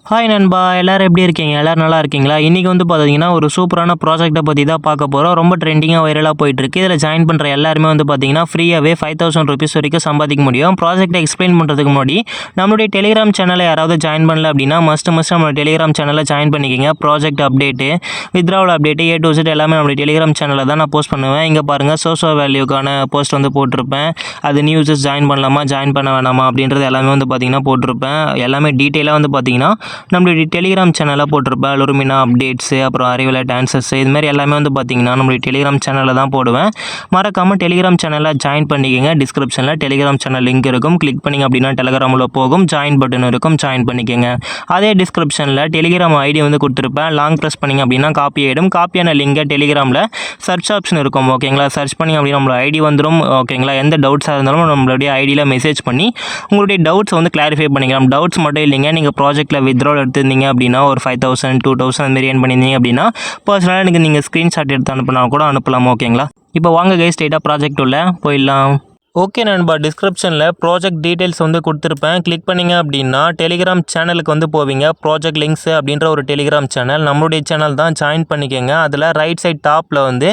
Hi நண்பா, எல்லாரும் எப்படி இருக்கீங்க? எல்லாரும் நல்லா இருக்கீங்களா? இன்றைக்கி வந்து பார்த்தீங்கன்னா, ஒரு சூப்பரான ப்ராஜெக்ட்டை பற்றி தான் பார்க்க போகிறோம். ரொம்ப ட்ரெண்டிங்காக வைரலாக போயிட்டுருக்கு. இதில் ஜாயின் பண்ணுற எல்லாருமே வந்து பார்த்தீங்கன்னா, ஃப்ரீயாகவே ₹5000 வரைக்கும் சம்பாதிக்க முடியும். ப்ராஜெக்ட்டை எக்ஸ்பிளைன் பண்ணுறதுக்கு முன்னாடி, நம்மளுடைய டெலிகிராம் சேனலை யாராவது ஜாயின் பண்ணல அப்படின்னா, மஸ்ட் நம்மளோட டெலிகிராம் சேனலை ஜாயின் பண்ணிக்கங்க. Project update, withdrawal update, A to Z எல்லாமே நம்மளுடைய டெலிகிராம் சேனலில் தான் நான் போஸ்ட் பண்ணுவேன். இங்கே பாருங்கள், சோஷியல் வேல்யூக்கான போஸ்ட் வந்து போட்டிருப்பேன். அது நியூஸஸ் ஜாயின் பண்ணலாமா, ஜாயின் பண்ண வேணாமா அப்படின்றது எல்லாமே வந்து பார்த்தீங்கன்னா போட்டிருப்பேன். எல்லாமே டீட்டெயிலாக வந்து பார்த்தீங்கன்னா நம்மளுடைய டெலிகிராம் சேனலில் போட்டிருப்பேன். லொருமினா அப்டேட்ஸு, அப்புறம் அறிவியல் டான்சஸ்ஸு, இதுமாதிரி எல்லாமே வந்து பார்த்தீங்கன்னா நம்மளுடைய டெலிகிராம் சேனலில் தான் போடுவேன். மறக்காமல் டெலிகிராம் சேனலில் ஜாயின் பண்ணிக்கோங்க. டிஸ்கிரிப்ஷனில் டெலிகிராம் சேனல் லிங்க் இருக்கும். கிளிக் பண்ணிங்க அப்படின்னா டெலிகிராமில் போகும். ஜாயின் பட்டன் இருக்கும், ஜாயின் பண்ணிக்கோங்க. அதே டிஸ்கிரிப்ஷனில் டெலிகிராம் ஐடி வந்து கொடுத்துருப்பேன். லாங் ப்ரெஸ் பண்ணிங்க அப்படின்னா காப்பி ஆகிடும். காப்பியான லிங்கை டெலிகிராமில் சர்ச் ஆப்ஷன் இருக்கும். ஓகேங்களா? சர்ச் பண்ணிங்க அப்படின்னா நம்மளோட ஐடி வந்துடும். ஓகேங்களா? எந்த டவுட்ஸாக இருந்தாலும் நம்மளுடைய ஐடியில் மெசேஜ் பண்ணி உங்களுடைய டவுட்ஸ் வந்து கிளாரிஃபை பண்ணிக்கலாம். டவுட்ஸ் மட்டும் இல்லைங்க, நீங்கள் ப்ராஜெக்ட்டில் வித்ட்ரால் எடுத்திருந்தீங்க அப்படின்னா ஒரு 5000 2000 அந்த மாதிரி ஏர்ன் பண்ணியிருந்தீங்க அப்படின்னா பர்சனலாக எனக்கு நீங்கள் ஸ்க்ரீன்ஷாட் எடுத்து அனுப்பினா கூட அனுப்பலாம். ஓகேங்களா? இப்போ வாங்க கைஸ், ஸ்ட்ரெயிட்டாக ப்ராஜெக்ட் உள்ள போயிடலாம். ஓகே நண்பா, டிஸ்கிரிப்ஷனில் ப்ராஜெக்ட் டீட்டெயில்ஸ் வந்து கொடுத்துருப்பேன். கிளிக் பண்ணிங்க அப்படின்னா டெலிகிராம் சேனலுக்கு வந்து போவீங்க. ப்ராஜெக்ட் லிங்க்ஸ் அப்படின்ற ஒரு டெலிகிராம் சேனல், நம்மளுடைய சேனல் தான். ஜாயின் பண்ணிக்கோங்க. அதில் ரைட் சைட் டாப்பில் வந்து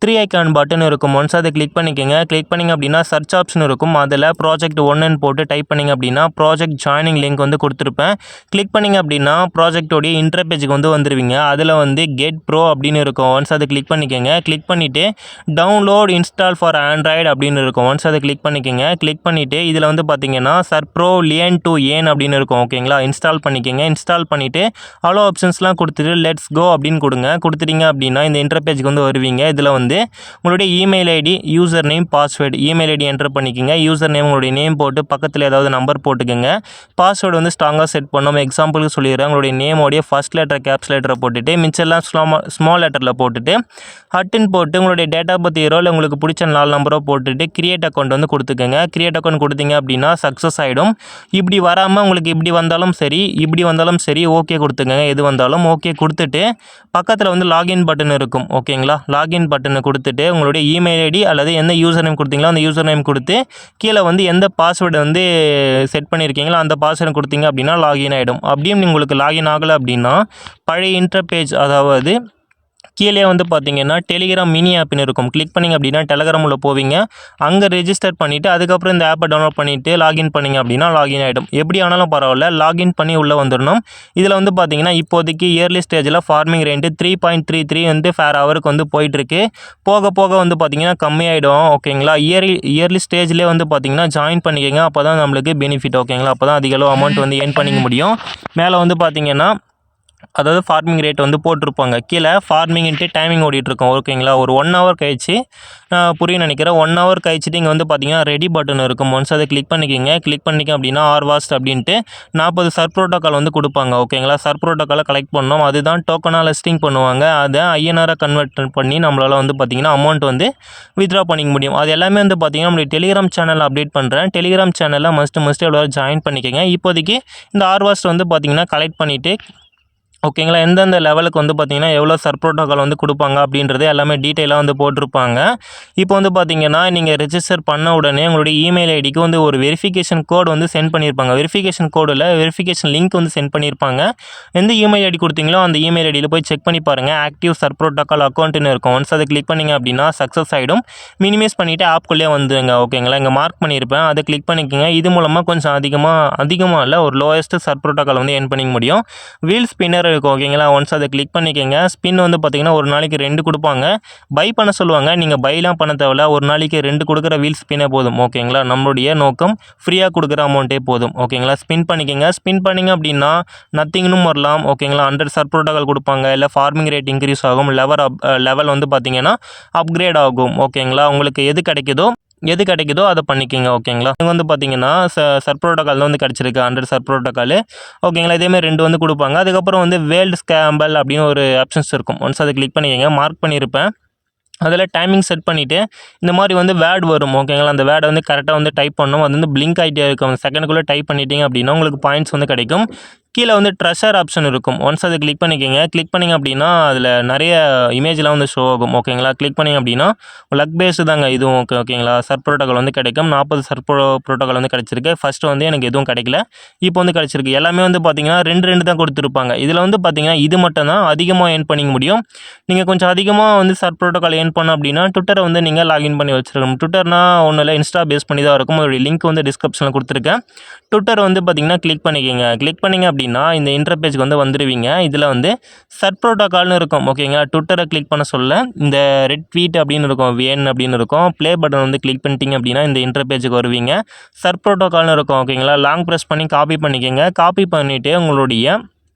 3 ஐக்கான் பட்டன் இருக்கும். ஒன்ஸ் அதை கிளிக் பண்ணிக்கோங்க. கிளிக் பண்ணிங்க அப்படின்னா சர்ச் ஆப்ஷன் இருக்கும். அதில் ப்ராஜெக்ட் 1ன்னு போட்டு டைப் பண்ணிங்க அப்படின்னா ப்ராஜெக்ட் ஜாயினிங் லிங்க் வந்து கொடுத்துருப்பேன். கிளிக் பண்ணிங்க அப்படின்னா ப்ராஜெக்டோடைய இன்டர்பேஜுக்கு வந்து வந்துடுவீங்க. அதில் வந்து கெட் ப்ரோ அப்படின்னு இருக்கும். ஒன்ஸ் அதை கிளிக் பண்ணிக்கோங்க. கிளிக் பண்ணிவிட்டு டவுன்லோட் இன்ஸ்டால் ஃபார் ஆண்ட்ராய்டு அப்படின்னு இருக்கும். ஒன்ஸ் அதை கிளிக் பண்ணிக்கோங்க. கிளிக் பண்ணிவிட்டு இதில் வந்து பார்த்தீங்கன்னா சர்ப்ரோ லியன் டு ஏன் அப்படின்னு இருக்கும். ஓகேங்களா? இன்ஸ்டால் பண்ணிக்கோங்க. இன்ஸ்டால் பண்ணிவிட்டு அலோ ஆப்ஷன்ஸ்லாம் கொடுத்துட்டு லெட்ஸ் கோ அப்படின்னு கொடுங்க. கொடுத்துட்டீங்க அப்படின்னா இந்த இன்டர்பேஜுக்கு வந்து வருவீங்க. இதில் வந்து உங்களுடைய email ID, user name, password, email ID enter பண்ணிக்கோங்க. யூசர் நேம் உங்களுடைய நேம் போட்டு பக்கத்தில் ஏதாவது நம்பர் போட்டுக்கோங்க. பாஸ்வேர்டு வந்து ஸ்ட்ராங்காக செட் பண்ணணும். எக்ஸாம்பிளுக்கு சொல்லிடுறேன். உங்களுடைய நேமோடைய ஃபர்ஸ்ட் லெட்டர் கேப்ஸ் லெட்டரை போட்டுட்டு மிச்செல்லாம் ஸ்மால் லெட்டரில் போட்டுட்டு ஹட்டுன்னு போட்டு உங்களுடைய டேட் ஆஃப் பர்த் இயரோ இல்லை உங்களுக்கு பிடிச்ச 4 நம்பரோ போட்டுட்டு கிரியேட் அக்கௌண்ட் வந்து கொடுத்துக்கோங்க. கிரியேட் அக்கௌண்ட் கொடுத்தீங்க அப்படின்னா சக்ஸஸ் ஆகிடும். இப்படி வராமல் உங்களுக்கு இப்படி வந்தாலும் சரி, இப்படி வந்தாலும் சரி, ஓகே கொடுத்துக்கோங்க. எது வந்தாலும் ஓகே கொடுத்துட்டு பக்கத்தில் வந்து லாகின் பட்டன் இருக்கும். ஓகேங்களா? லாகின் பட்டனை கொடுத்துட்டு உங்களுடைய இமெயில் ஐடி அல்லது எந்த யூசர் நேம் கொடுத்தீங்களோ அந்த யூசர் நேம் கொடுத்து கீழே வந்து எந்த பாஸ்வேர்டு வந்து செட் பண்ணியிருக்கீங்களோ அந்த பாஸ்வேர்டு கொடுத்தீங்க அப்படின்னா லாகின் ஆகிடும். அப்படியும் உங்களுக்கு லாகின் ஆகலை அப்படின்னா பழைய இன்டர்பேஜ், அதாவது கீழே வந்து பார்த்தீங்கன்னா டெலிகிராம் மினி ஆப்னு இருக்கும். கிளிக் பண்ணிங்க அப்படின்னா டெலிகிராம் உள்ள போவீங்க. அங்கே ரெஜிஸ்டர் பண்ணிவிட்டு அதுக்கப்புறம் இந்த ஆப்பை டவுன்லோட் பண்ணிவிட்டு லாகின் பண்ணிங்க அப்படின்னா லாகின் ஆகிடும். எப்படி ஆனாலும் பரவாயில்ல, லாகின் பண்ணி உள்ளே வந்துடணும். இதில் வந்து பார்த்தீங்கன்னா இப்போதைக்கு இயர்லி ஸ்டேஜில் ஃபார்மிங் ரேட்டு 3.33 வந்து ஃபேர் ஹவருக்கு வந்து போயிட்டுருக்கு. போக போக வந்து பார்த்தீங்கன்னா கம்மியாகிடும். ஓகேங்களா? இயர்லி ஸ்டேஜ்லேயே வந்து பார்த்தீங்கன்னா ஜாயின் பண்ணிக்கோங்க. அப்போ தான் நம்மளுக்கு பெனிஃபிட். ஓகேங்களா? அப்போ தான் அதிக அளவு அமௌண்ட் வந்து ஏர்ன் பண்ணிக்க முடியும். மேலே வந்து பார்த்தீங்கன்னா அதாவது ஃபார்மிங் ரேட் வந்து போட்டிருப்பாங்க. கீழே ஃபார்மிங்ன்ட்டு டைமிங் ஓடிட்டுருக்கோம். ஓகேங்களா? ஒரு 1 ஹவர் கழிச்சு புரியும் நினைக்கிறேன். 1 ஹவர் கழிச்சுட்டு இங்கே வந்து பார்த்தீங்கன்னா ரெடி பட்டன் இருக்கும். ஒன்ஸ் அதை கிளிக் பண்ணிக்கோங்க. கிளிக் பண்ணிக்க அப்படின்னா ஆர்வாஸ்ட் அப்படின்ட்டு 40 சர் ப்ரோட்டோக்கால் வந்து கொடுப்பாங்க. ஓகேங்களா? சர் ப்ரோட்டோக்காலை கலெக்ட் பண்ணோம். அதுதான் டோக்கனாக லிஸ்டிங் பண்ணுவாங்க. அதை ஐஎன்ஆராக கன்வெர்ட் பண்ணி நம்மளால் வந்து பார்த்தீங்கன்னா அமௌண்ட் வந்து வித்ட்ரா பண்ணிக்க முடியும். அது எல்லாமே வந்து பார்த்தீங்கன்னா நம்மளுடைய டெலிகிராம் சேனலில் அப்டேட் பண்ணுறேன். டெலிகிராம் சேனலில் மஸ்ட் எவ்வளோ ஜாயின் பண்ணிக்கோங்க. இப்போதைக்கு இந்த ஆர்வாஸ்ட் வந்து பார்த்தீங்கன்னா கலெக்ட் பண்ணிவிட்டு ஓகேங்களா, எந்தெந்த லெவலுக்கு வந்து பார்த்தீங்கன்னா எவ்வளோ சர் ப்ரோட்டோக்கால் வந்து கொடுப்பாங்க அப்படின்றது எல்லாமே டீட்டெயிலாக வந்து போட்டிருப்பாங்க. இப்போ வந்து பார்த்தீங்கன்னா நீங்கள் ரெஜிஸ்டர் பண்ண உடனே உங்களுடைய இமெயில் ஐடிக்கு வந்து ஒரு வெரிஃபிகேஷன் கோட் வந்து சென்ட் பண்ணியிருப்பாங்க. வெரிஃபிகேஷன் கோடில் வெரிஃபிகேஷன் லிங்க் வந்து சென்ட் பண்ணியிருப்பாங்க. எந்த இமெயில் ஐடி கொடுத்தீங்களோ அந்த இமெயில் ஐடியில் போய் செக் பண்ணி பாருங்கள். ஆக்டிவ் சர் ப்ரோட்டோக்கால் அக்கௌண்ட்டுன்னு இருக்கும். ஒன்ஸ் அதை கிளிக் பண்ணிங்க அப்படின்னா சக்ஸஸ் ஆகிடும். மினிமைஸ் பண்ணிவிட்டு ஆப்குள்ளே வந்துங்க. ஓகேங்களா? இங்கே மார்க் பண்ணியிருப்பேன், அதை கிளிக் பண்ணிக்கோங்க. இது மூலமாக கொஞ்சம் அதிகமாக இல்லை, ஒரு லோயஸ்ட்டு சர் ப்ரோட்டோக்கால் வந்து ஏர்ன் பண்ணிக்க முடியும். வீல் ஸ்பின்னர் இருக்கும். ஓகேங்களா? ஒன்ஸ் அதை கிளிக் பண்ணிக்கோங்க. ஸ்பின் வந்து பார்த்தீங்கன்னா ஒரு நாளைக்கு 2 கொடுப்பாங்க. பை பண்ண சொல்லுவாங்க. நீங்கள் பைலாம் பண்ண தேவையில்ல. ஒரு நாளைக்கு 2 கொடுக்குற வீல் ஸ்பின்னே போதும். ஓகேங்களா? நம்மளுடைய நோக்கம் ஃப்ரீயாக கொடுக்குற அமௌண்ட்டே போதும். ஓகேங்களா? ஸ்பின் பண்ணிக்கோங்க. ஸ்பின் பண்ணிங்க அப்படின்னா நத்திங்னும் வரலாம். ஓகேங்களா? 100 சர் ப்ரோட்டோக்கால் கொடுப்பாங்க. இல்லை ஃபார்மிங் ரேட் இன்க்ரீஸ் ஆகும். லெவல் வந்து பார்த்தீங்கன்னா அப்கிரேட் ஆகும். ஓகேங்களா? உங்களுக்கு எது கிடைக்குதோ அதை பண்ணிக்கோங்க. ஓகேங்களா? இங்கே வந்து பார்த்தீங்கன்னா சர் ப்ரோட்டோக்கால் வந்து கிடச்சிருக்கு 100 சர் ப்ரோட்டோக்கால். ஓகேங்களா? இதேமாதிரி 2 வந்து கொடுப்பாங்க. அதுக்கப்புறம் வந்து வேல்டு ஸ்கேம்பல் அப்படின்னு ஒரு ஆப்ஷன்ஸ் இருக்கும். ஒன்ஸ் அதை கிளிக் பண்ணிக்கோங்க. மார்க் பண்ணியிருப்பேன். அதில் டைமிங் செட் பண்ணிவிட்டு இந்த மாதிரி வந்து வேர்டு வரும். ஓகேங்களா? அந்த வேர்டை வந்து கரெக்டாக வந்து டைப் பண்ணணும். அது வந்து பிளிங்க் ஆகிட்டே இருக்கும். செகண்டுக்குள்ளே டைப் பண்ணிட்டீங்க அப்படின்னா உங்களுக்கு பாயிண்ட்ஸ் வந்து கிடைக்கும். கீழே வந்து ட்ரெஷர் ஆப்ஷன் இருக்கும். ஒன்ஸ் அதை கிளிக் பண்ணிக்கங்க. கிளிக் பண்ணிங்க அப்படின்னா அதில் நிறைய இமேஜ்லாம் வந்து ஷோ ஆகும். ஓகேங்களா? கிளிக் பண்ணிங்க அப்படின்னா லக் பேஸு தாங்க இதுவும். ஓகேங்களா? சர்ப் புரோட்டோகால் வந்து கிடைக்கும். 40 சர்ப் புரோட்டோகால் வந்து கிடைச்சிருக்கு. ஃபஸ்ட்டு வந்து எனக்கு எதுவும் கிடைக்கல. இப்போ வந்து கிடைச்சிருக்கு. எல்லாமே வந்து பார்த்தீங்கன்னா 2 தான் கொடுத்துருப்பாங்க. இதில் வந்து பார்த்தீங்கன்னா இது மட்டும் தான் அதிகமாக ஏர்ன் பண்ணிக்க முடியும். நீங்கள் கொஞ்சம் அதிகமாக வந்து சர்ப் புரோட்டோகால் ஏர்ன் பண்ணணும் அப்படின்னா ட்விட்டரை வந்து நீங்கள் லாகின் பண்ணி வச்சிருக்கணும். ட்விட்டர்னா ஒன்றும் இல்லை, இன்ஸ்டா பேஸ் பண்ணி தான் இருக்கும். அதோடைய லிங்க் வந்து டிஸ்கிரிப்ஷனில் கொடுத்துருக்கேன். ட்விட்டர் வந்து பார்த்தீங்கன்னா கிளிக் பண்ணிக்கோங்க. கிளிக் பண்ணிங்க அப்படின்னா இந்த இன்டர்பேஜ்க்கு வந்து வந்துடுவீங்க. இதில் வந்து சர்ப் புரோட்டோகால்னு இருக்கும். ஓகேங்களா? ட்விட்டரை கிளிக் பண்ண சொல்ல இந்த ரெட் ட்வீட் அப்படின்னு இருக்கும், வேன் அப்படின்னு இருக்கும். ப்ளே பட்டன் வந்து கிளிக் பண்ணிட்டீங்க அப்படின்னா இந்த இன்டர்பேஜுக்கு வருவீங்க. சர்ப் புரோட்டோகால்னு இருக்கும். ஓகேங்களா? லாங் ப்ரெஸ் பண்ணி காப்பி பண்ணிக்கோங்க. காப்பி பண்ணிவிட்டு உங்களுடைய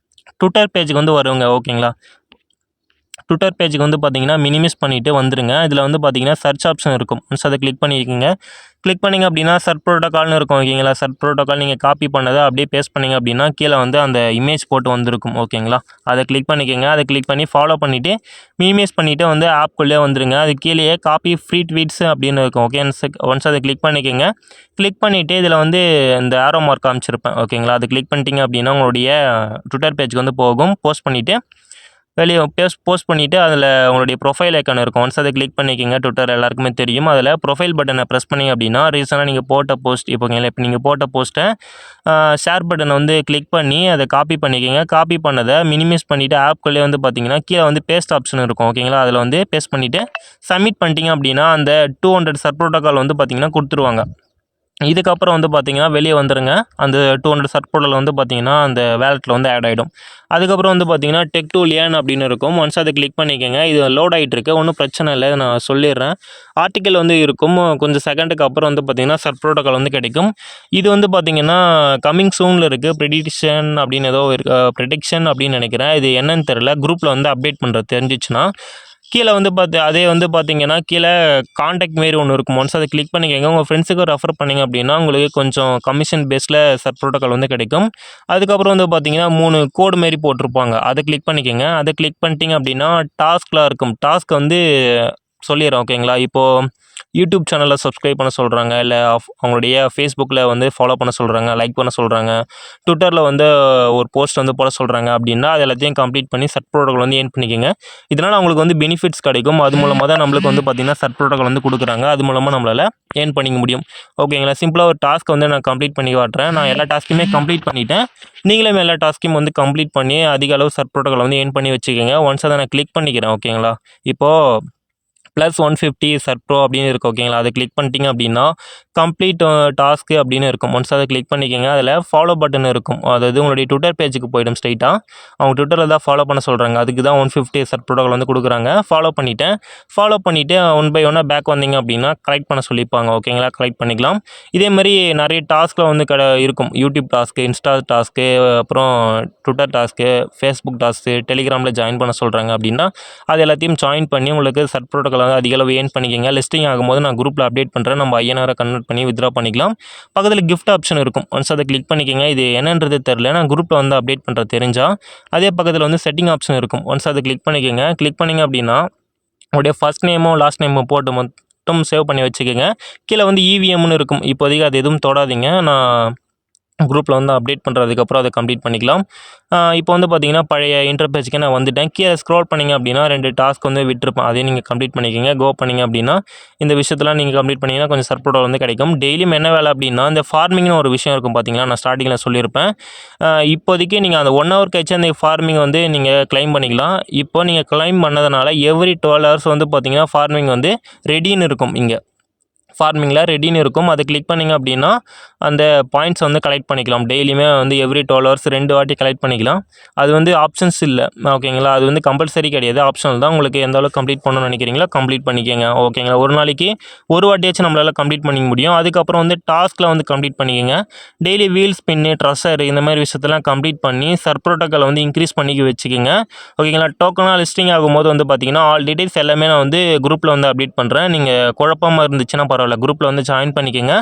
ட்விட்டர் பேஜுக்கு வந்து வருங்க. ஓகேங்களா? ட்விட்டர் பேஜுக்கு வந்து பார்த்தீங்கன்னா மினிமைஸ் பண்ணிவிட்டு வந்துருங்க. இதில் வந்து பார்த்தீங்கன்னா சர்ச் ஆப்ஷன் இருக்கும். ஒன்ஸ் அதை கிளிக் பண்ணிக்கோங்க. கிளிக் பண்ணிங்க அப்படின்னா சர்ப் புரோட்டோகால்னு இருக்கும். ஓகேங்களா? சர்ப் புரோட்டோகால் நீங்கள் காப்பி பண்ணதை அப்படியே பேஸ்ட் பண்ணிங்க அப்படின்னா கீழே வந்து அந்த இமேஜ் போட்டு வந்திருக்கும். ஓகேங்களா? அதை கிளிக் பண்ணிக்கோங்க. அதை கிளிக் பண்ணி ஃபாலோ பண்ணிவிட்டு மினிமைஸ் பண்ணிவிட்டு வந்து ஆப்குள்ளே வந்துருங்க. அது கீழேயே காப்பி ஃப்ரீ ட்வீட்ஸ் அப்படின்னு இருக்கும். ஓகே, ஒன்ஸ் அதை கிளிக் பண்ணிக்கோங்க. கிளிக் பண்ணிவிட்டு இதில் வந்து இந்த ஆரோ மார்க் காமிச்சிருப்பேன். ஓகேங்களா? அதை கிளிக் பண்ணிட்டீங்க அப்படின்னா உங்களுடைய ட்விட்டர் பேஜுக்கு வந்து போகும். போஸ்ட் பண்ணிவிட்டு வெளியே போஸ்ட் பண்ணிவிட்டு அதில் உங்களுடைய ப்ரொஃபைல் ஐக்கான் இருக்கும். ஒன்ஸ் அதை கிளிக் பண்ணிக்கோங்க. ட்விட்டர் எல்லாருக்குமே தெரியும். அதில் ப்ரொஃபைல் பட்டனை ப்ரெஸ் பண்ணிங்க அப்படின்னா ரீசெண்டாக நீங்கள் போட்ட போஸ்ட் இப்போ நீங்கள் போட்ட போஸ்ட்டை ஷேர் பட்டனை வந்து கிளிக் பண்ணி அதை காப்பி பண்ணிக்கோங்க. காப்பி பண்ணதை மினிமைஸ் பண்ணிவிட்டு ஆப்குள்ளே வந்து பார்த்தீங்கன்னா கீழே வந்து பேஸ்ட் ஆப்ஷன் இருக்கும். ஓகேங்களா? அதில் வந்து பேஸ்ட் பண்ணிவிட்டு சப்மிட் பண்ணிட்டீங்க அப்படின்னா அந்த 200 சர்ப் புரோட்டோகால் வந்து பார்த்தீங்கன்னா கொடுத்துருவாங்க. இதுக்கப்புறம் வந்து பார்த்தீங்கன்னா வெளியே வந்துருங்க. அந்த 200 சர்ப் புரோட்டோகால் வந்து பார்த்தீங்கன்னா அந்த வேலெட்டில் வந்து ஆட் ஆகிடும். அதுக்கப்புறம் வந்து பார்த்தீங்கன்னா டெக் டூ லியர்ன் அப்படின்னு இருக்கும். ஒன்ஸ் அதை கிளிக் பண்ணிக்கோங்க. இது லோட் ஆகிட்டு இருக்கு. ஒன்றும் பிரச்சனை இல்லை, நான் சொல்லிடுறேன். ஆர்டிக்கல் வந்து இருக்கும். கொஞ்சம் செகண்டுக்கு அப்புறம் வந்து பார்த்தீங்கன்னா சர்ப் புரோட்டோகால் வந்து கிடைக்கும். இது வந்து பார்த்தீங்கன்னா கம்மிங் சூனில் இருக்குது. ப்ரெடிக்ஷன் அப்படின்னு ஏதோ ப்ரெடிக்ஷன் அப்படின்னு நினைக்கிறேன். இது என்னன்னு தெரில. குரூப்பில் வந்து அப்டேட் பண்ணுறது தெரிஞ்சிச்சுன்னா கீழே வந்து அதே வந்து பார்த்தீங்கன்னா கீழே காண்டாக்ட் மாரி ஒன்று இருக்கும். ஒன்ஸ் அதை கிளிக் பண்ணிக்கோங்க. உங்கள் ஃப்ரெண்ட்ஸுக்கு ரெஃபர் பண்ணிங்க அப்படின்னா உங்களுக்கு கொஞ்சம் கமிஷன் பேஸில் சர்ப் புரோட்டோகால் வந்து கிடைக்கும். அதுக்கப்புறம் வந்து பார்த்தீங்கன்னா 3 கோடு மாரி போட்டிருப்பாங்க. அதை கிளிக் பண்ணிக்கோங்க. அதை கிளிக் பண்ணிட்டீங்க அப்படின்னா டாஸ்க்லாம் இருக்கும். டாஸ்க் வந்து சொல்லிடுறேன். ஓகேங்களா? இப்போது யூடியூப் சேனலில் சப்ஸ்கிரைப் பண்ண சொல்கிறாங்க, இல்லை அவங்களுடைய ஃபேஸ்புக்கில் வந்து ஃபாலோ பண்ண சொல்கிறாங்க, லைக் பண்ண சொல்கிறாங்க, ட்விட்டரில் வந்து ஒரு போஸ்ட் வந்து போட சொல்கிறாங்க அப்படின்னா அது எல்லாத்தையும் கம்ப்ளீட் பண்ணி சர்ப் புரோட்டோகால் வந்து ஏர்ன் பண்ணிக்கோங்க. இதனால் அவங்களுக்கு வந்து பெனிஃபிட்ஸ் கிடைக்கும். அது மூலமாக தான் நம்மளுக்கு வந்து பார்த்திங்கன்னா சர்ப் புரோட்டோகால் வந்து கொடுக்குறாங்க. அது மூலமாக நம்மளால் ஏர்ன் பண்ணிக்க முடியும். ஓகேங்களா? சிம்பிளாக ஒரு டாஸ்க் வந்து நான் கம்ப்ளீட் பண்ணி காட்டுறேன். நான் எல்லா டாஸ்க்குமே கம்ப்ளீட் பண்ணிட்டேன். நீங்களும் எல்லா டாஸ்க்கையும் வந்து கம்ப்ளீட் பண்ணி அதிக அளவு சர்ப் புரோட்டோகால் வந்து ஏர்ன் பண்ணி வச்சுக்கோங்க. ஒன்ஸ் அதை நான் கிளிக் பண்ணிக்கிறேன். ஓகேங்களா? இப்போது +150 சர்ப் ப்ரோ அப்படின்னு இருக்குது. ஓகேங்களா? அதை கிளிக் பண்ணிட்டீங்க அப்படின்னா கம்ப்ளீட் டாஸ்க்கு அப்படின்னு இருக்கும். ஒன்ஸ் அதை கிளிக் பண்ணிக்கோங்க. அதில் ஃபாலோ பட்டன் இருக்கும். அதாவது உங்களுடைய ட்விட்டர் பேஜுக்கு போய்டும் ஸ்ட்ரைட்டாக. அவங்க ட்விட்டரில் தான் ஃபாலோ பண்ண சொல்கிறாங்க. அதுக்கு தான் 150 சர்ப் புரோட்டோகால் வந்து கொடுக்குறாங்க. ஃபாலோ பண்ணிவிட்டு 1 பை 1 பேக் வந்தீங்க அப்படின்னா கலெக்ட் பண்ண சொல்லியிருப்பாங்க. ஓகேங்களா? கலெக்ட் பண்ணிக்கலாம். இதே மாதிரி நிறைய டாஸ்க்கில் வந்து இருக்கும். யூடியூப் டாஸ்க்கு, இன்ஸ்டா டாஸ்க்கு, அப்புறம் ட்விட்டர் டாஸ்க்கு, ஃபேஸ்புக் டாஸ்க்கு, டெலிகிராமில் ஜாயின் பண்ண சொல்கிறாங்க அப்படின்னா அது எல்லாத்தையும் ஜாயின் பண்ணி உங்களுக்கு சர்ப் புரோட்டோகால் வந்து அதிக அளவு ஏர்ன் பண்ணிக்கங்க. லிஸ்டிங் ஆகும்போது நான் குரூப்பில் அப்டேட் பண்ணுறேன். நம்ம INR கன்வெர்ட் பண்ணி வித்ட்ரா பண்ணிக்கலாம். பக்கத்தில் கிஃப்ட் ஆப்ஷன் இருக்கும். ஒன்ஸ் அதை கிளிக் பண்ணிக்கங்க. இது என்னன்றது தெரில, நான் குரூப்பில் வந்து அப்டேட் பண்ணுறது தெரிஞ்சால். அதே பக்கத்தில் வந்து செட்டிங் ஆப்ஷன் இருக்கும். ஒன்ஸ் அதை கிளிக் பண்ணிக்கங்க. கிளிக் பண்ணிங்க அப்படின்னா உங்களுடைய ஃபர்ஸ்ட் நேமோ லாஸ்ட் நேமோ போட்டு மட்டும் சேவ் பண்ணி வச்சுக்கோங்க. கீழே வந்து EVMனு இருக்கும். இப்போதைக்கு அது எதுவும் தொடாதீங்க. நான் குரூப்பில் வந்து அப்டேட் பண்ணுறதுக்கப்புறம் அதை கம்ப்ளீட் பண்ணிக்கலாம். இப்போ வந்து பார்த்தீங்கன்னா பழைய இன்டர்பேஜ்க்கு நான் வந்துட்டேன். கீழே ஸ்க்ரோல் பண்ணிங்க அப்படின்னா 2 டாஸ்க் வந்து விட்டுருப்பேன். அதையும் நீங்கள் கம்ப்ளீட் பண்ணிக்கோங்க. கோ பண்ணிங்க அப்படின்னா இந்த விஷயத்தெல்லாம் நீங்கள் கம்ப்ளீட் பண்ணிங்கன்னா கொஞ்சம் சர்ப் புரோட்டோகால் வந்து கிடைக்கும். டெய்லியும் என்ன வேலை அப்படின்னா இந்த ஃபார்மிங்னு ஒரு விஷயம் இருக்கும் பார்த்தீங்களா, நான் ஸ்டார்டிங்கில் சொல்லியிருப்பேன். இப்போதைக்கு நீங்கள் அந்த 1 ஹவர் கழிச்சு அந்த ஃபார்மிங் வந்து நீங்கள் கிளைம் பண்ணிக்கலாம். இப்போ நீங்கள் கிளைம் பண்ணதுனால எவ்ரி 12 ஹவர்ஸ் வந்து பார்த்தீங்கன்னா ஃபார்மிங் வந்து ரெடின்னு இருக்கும். இங்கே ஃபார்மிங்கில் ரெடின்னு இருக்கும். அதை கிளிக் பண்ணிங்க அப்படின்னா அந்த பாயிண்ட்ஸ் வந்து கலெக்ட் பண்ணிக்கலாம். டெய்லியுமே வந்து எவ்ரி 12 ஹவர்ஸ் 2 வாட்டி கலெக்ட் பண்ணிக்கலாம். அது வந்து ஆப்ஷன்ஸ் இல்லை. ஓகேங்களா? அது வந்து கம்பல்சரி கிடையாது, ஆப்ஷனல் தான். உங்களுக்கு எந்த அளவுக்கு கம்ப்ளீட் பண்ணணும்னு நினைக்கிறீங்களோ கம்ப்ளீட் பண்ணிக்கோங்க. ஓகேங்களா? ஒரு நாளைக்கு ஒரு வாட்டியாச்சும் நம்மளால் கம்ப்ளீட் பண்ணிக்க முடியும். அதுக்கப்புறம் வந்து டாஸ்கில் வந்து கம்ப்ளீட் பண்ணிக்கோங்க. டெய்லி வீல் ஸ்பின்னு, ட்ரெஷர் இந்த மாதிரி விஷயத்தெல்லாம் கம்ப்ளீட் பண்ணி சர்ப் புரோட்டோகால் வந்து இன்க்ரீஸ் பண்ணிக்க வச்சுக்கோங்க. ஓகேங்களா? டோக்கனாக லிஸ்டிங் ஆகும்போது வந்து பார்த்தீங்கன்னா ஆல் டீடைல்ஸ் எல்லாமே நான் வந்து குரூப்பில் வந்து அப்டேட் பண்ணுறேன். நீங்கள் குழப்பமாக இருந்துச்சுன்னா பரவாயில்ல, குரூப்பில் வந்து ஜாயின் பண்ணிக்கோங்க.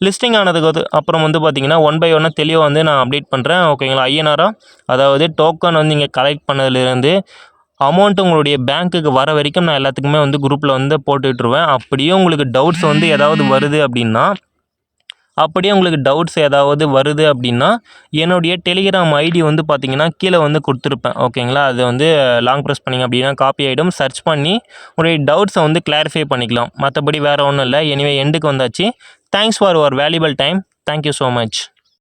லிஸ்டிங் ஆனதுக்கு அப்புறம் வந்து பார்த்தீங்கன்னா 1 பை 1 தெளிவாக வந்து நான் அப்டேட் பண்ணுறேன். ஓகேங்களா? INR அதாவது டோக்கன் வந்து நீங்கள் கலெக்ட் பண்ணதுலேருந்து அமௌண்ட் உங்களுடைய பேங்க்குக்கு வர வரைக்கும் நான் எல்லாத்துக்குமே வந்து குரூப்பில் வந்து போட்டுட்ருவேன். அப்படியே உங்களுக்கு டவுட்ஸ் வந்து ஏதாவது வருது அப்படின்னா அப்படியே உங்களுக்கு டவுட்ஸ் ஏதாவது வருது அப்படின்னா என்னுடைய டெலிகிராம் ஐடி வந்து பார்த்தீங்கன்னா கீழே வந்து கொடுத்துருப்பேன். ஓகேங்களா, அது வந்து லாங் ப்ரெஸ் பண்ணிங்க அப்படின்னா காப்பி ஆகிடும். சர்ச் பண்ணி உங்களுடைய டவுட்ஸை வந்து கிளாரிஃபை பண்ணிக்கலாம். மற்றபடி வேறு ஒன்றும் இல்லை. எனிவே எண்டுக்கு வந்தாச்சு. Thanks for your valuable time. Thank you so much.